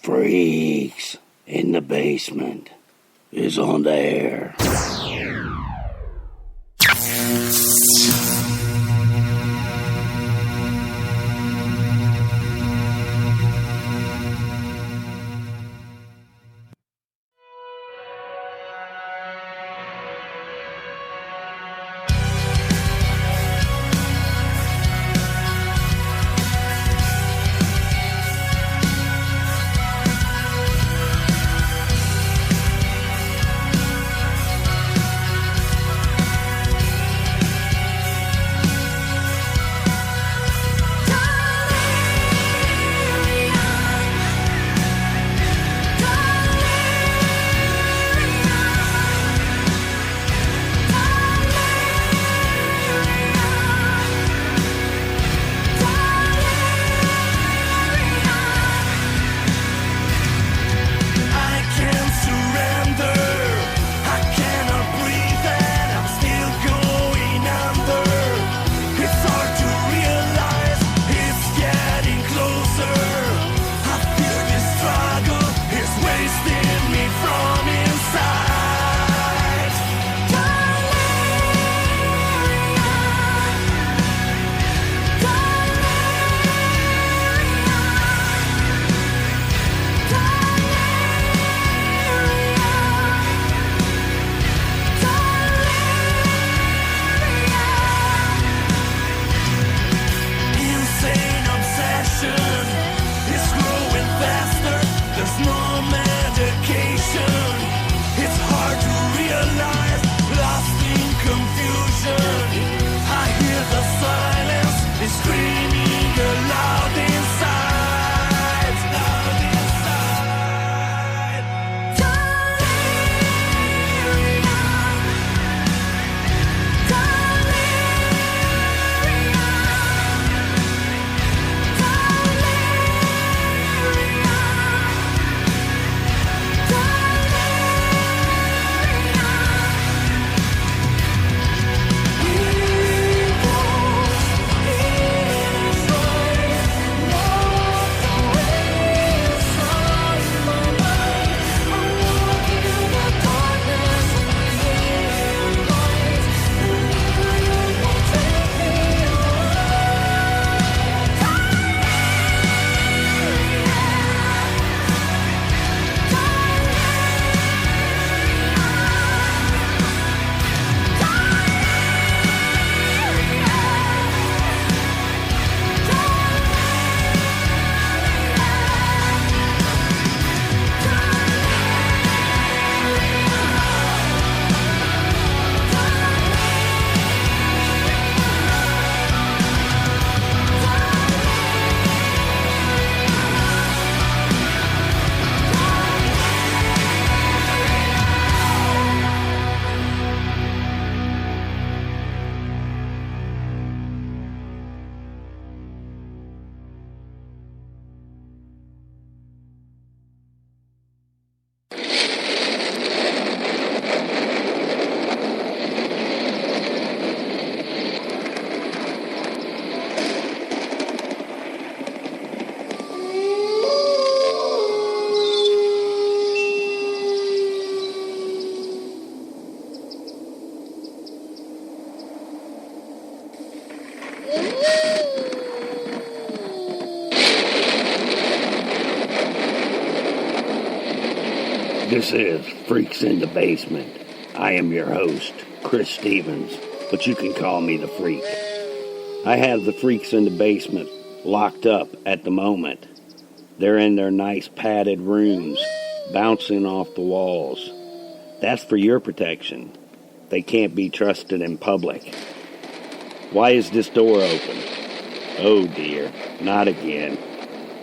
Freaks in the Basement is on the air. This is Freaks in the Basement. I am your host, Chris Stevens, but you can call me the Freak. I have the Freaks in the Basement locked up at the moment. They're in their nice padded rooms, bouncing off the walls. That's for your protection. They can't be trusted in public. Why is this door open? Oh dear, not again.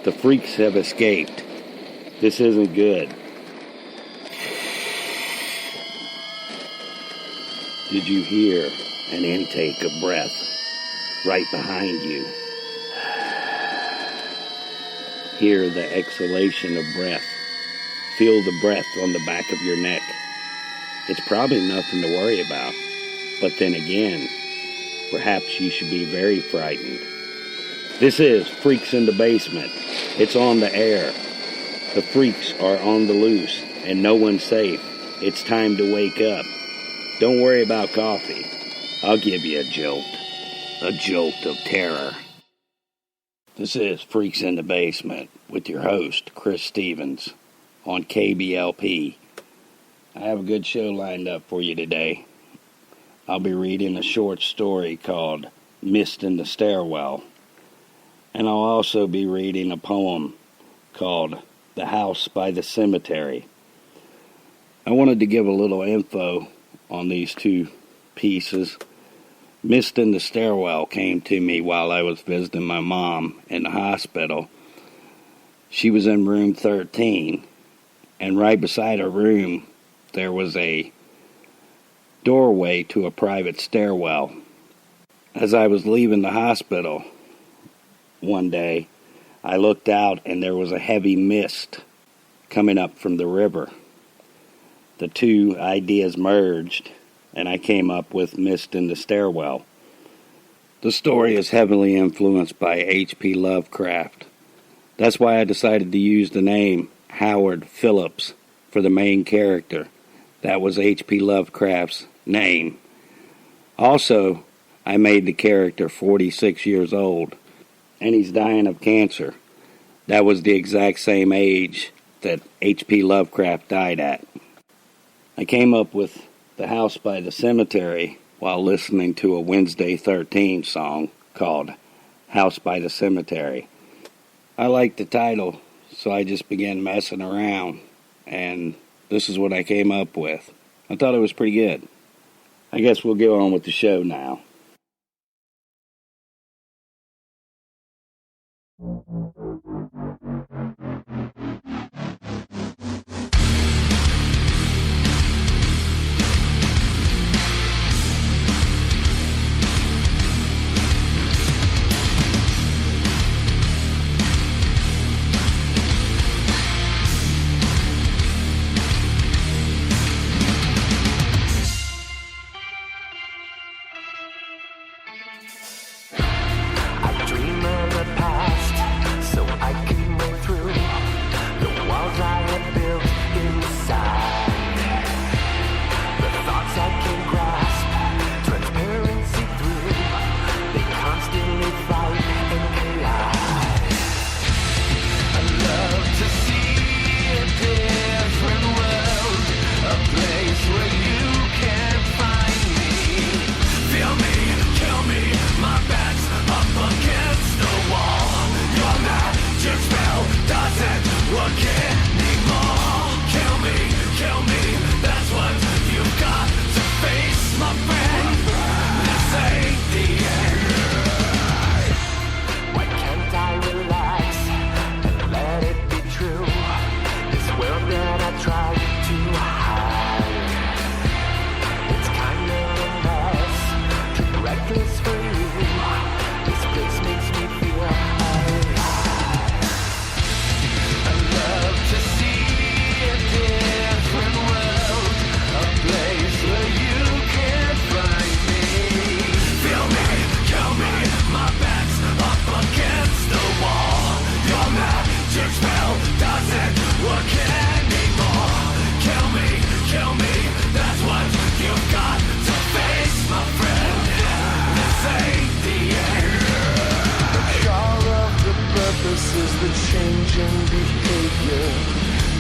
The freaks have escaped. This isn't good. Did you hear an intake of breath right behind you? Hear the exhalation of breath. Feel the breath on the back of your neck. It's probably nothing to worry about. But then again, perhaps you should be very frightened. This is Freaks in the Basement. It's on the air. The freaks are on the loose, and no one's safe. It's time to wake up. Don't worry about coffee. I'll give you a jolt of terror. This is Freaks in the Basement with your host, Chris Stevens, on KBLP. I have a good show lined up for you today. I'll be reading a short story called Mist in the Stairwell, and I'll also be reading a poem called The House by the Cemetary. I wanted to give a little info on these two pieces. Mist in the Stairwell came to me while I was visiting my mom in the hospital. She was in room 13, and right beside her room there was a doorway to a private stairwell. As I was leaving the hospital one day, I looked out and there was a heavy mist coming up from the river. The two ideas merged, and I came up with Mist in the Stairwell. The story is heavily influenced by H.P. Lovecraft. That's why I decided to use the name Howard Phillips for the main character. That was H.P. Lovecraft's name. Also, I made the character 46 years old, and he's dying of cancer. That was the exact same age that H.P. Lovecraft died at. I came up with The House by the Cemetery while listening to a Wednesday 13 song called House by the Cemetery. I liked the title, so I just began messing around, and this is what I came up with. I thought it was pretty good. I guess we'll go on with the show now.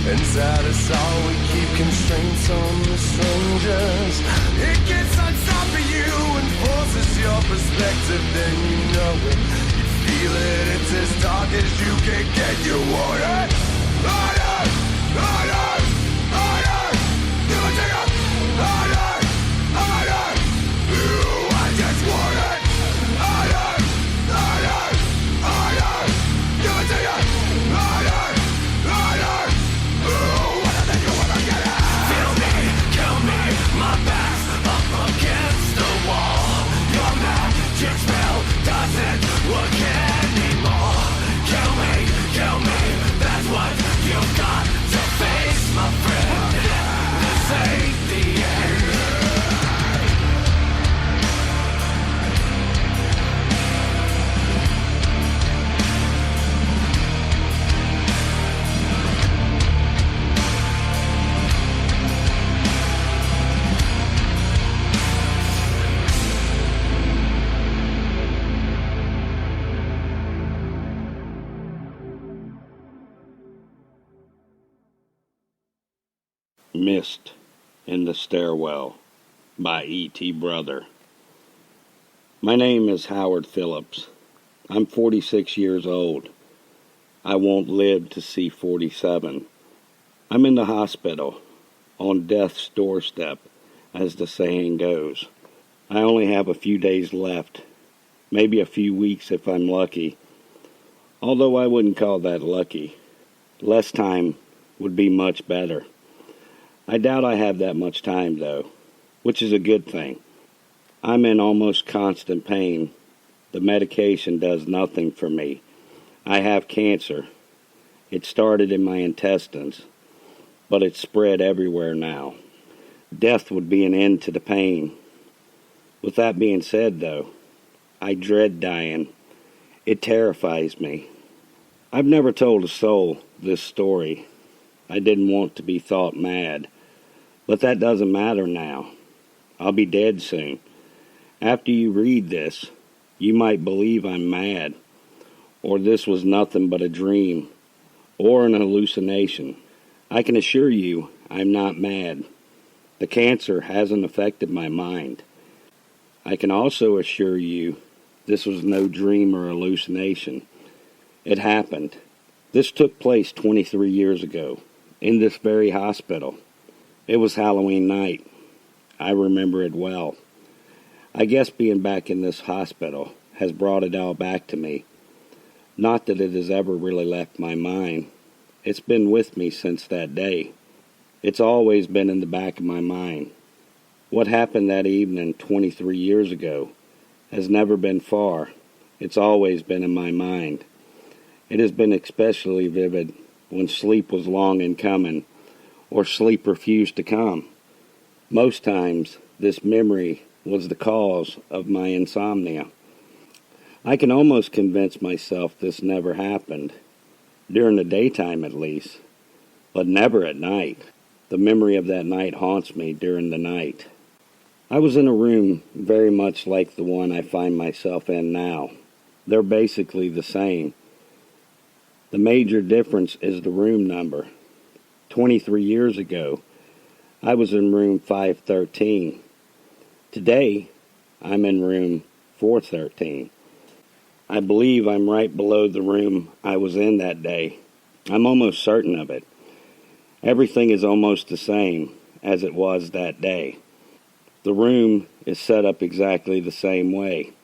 Inside us all, we keep constraints on the strangers. It gets on top of you and forces your perspective, then you know it. You feel it, it's as dark as you can get. You want it, harder, harder, harder. You will take it, harder, harder. Ooh, I just want it, harder, harder, harder. You will take it, harder. Doesn't work anymore. Kill me, that's Mist in the Stairwell by E.T. Brother. My name is Howard Phillips. I'm 46 years old. I won't live to see 47. I'm in the hospital, on death's doorstep, as the saying goes. I only have a few days left, maybe a few weeks if I'm lucky, although I wouldn't call that lucky. Less time would be much better. I doubt I have that much time, though, which is a good thing. I'm in almost constant pain. The medication does nothing for me. I have cancer. It started in my intestines, but it's spread everywhere now. Death would be an end to the pain. With that being said, though, I dread dying. It terrifies me. I've never told a soul this story. I didn't want to be thought mad. But that doesn't matter now. I'll be dead soon. After you read this, you might believe I'm mad, or this was nothing but a dream, or an hallucination. I can assure you I'm not mad. The cancer hasn't affected my mind. I can also assure you this was no dream or hallucination. It happened. This took place 23 years ago, in this very hospital. It was Halloween night. I remember it well. I guess being back in this hospital has brought it all back to me. Not that it has ever really left my mind. It's been with me since that day. It's always been in the back of my mind. What happened that evening 23 years ago has never been far. It's always been in my mind. It has been especially vivid when sleep was long in coming, or sleep refused to come. Most times, this memory was the cause of my insomnia. I can almost convince myself this never happened, during the daytime at least, but never at night. The memory of that night haunts me during the night. I was in a room very much like the one I find myself in now. They're basically the same. The major difference is the room number. 23 years ago, I was in room 513. Today, I'm in room 413. I believe I'm right below the room I was in that day. I'm almost certain of it. Everything is almost the same as it was that day. The room is set up exactly the same way.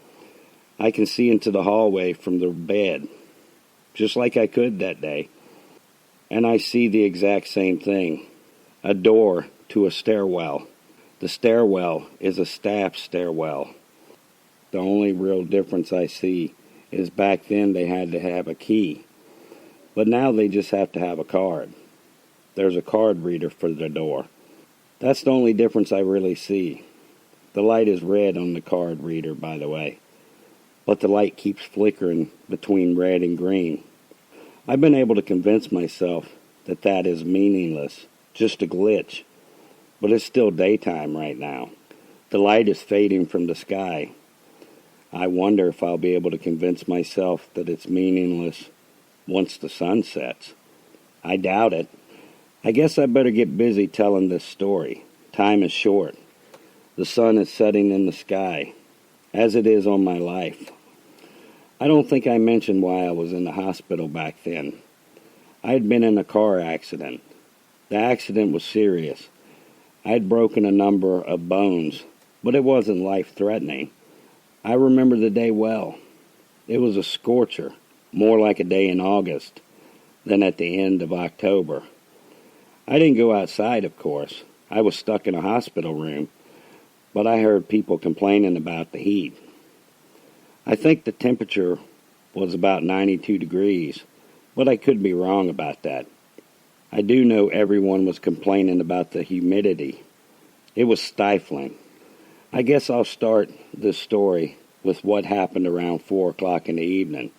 I can see into the hallway from the bed, just like I could that day. And I see the exact same thing, a door to a stairwell. The stairwell is a staff stairwell. The only real difference I see is back then they had to have a key, but now they just have to have a card. There's a card reader for the door. That's the only difference I really see. The light is red on the card reader, by the way, but the light keeps flickering between red and green. I've been able to convince myself that that is meaningless, just a glitch, but it's still daytime right now. The light is fading from the sky. I wonder if I'll be able to convince myself that it's meaningless once the sun sets. I doubt it. I guess I better get busy telling this story. Time is short. The sun is setting in the sky, as it is on my life. I don't think I mentioned why I was in the hospital back then. I had been in a car accident. The accident was serious. I had broken a number of bones, but it wasn't life-threatening. I remember the day well. It was a scorcher, more like a day in August than at the end of October. I didn't go outside, of course. I was stuck in a hospital room, but I heard people complaining about the heat. I think the temperature was about 92 degrees, but I could be wrong about that. I do know everyone was complaining about the humidity. It was stifling. I guess I'll start this story with what happened around 4 o'clock in the evening.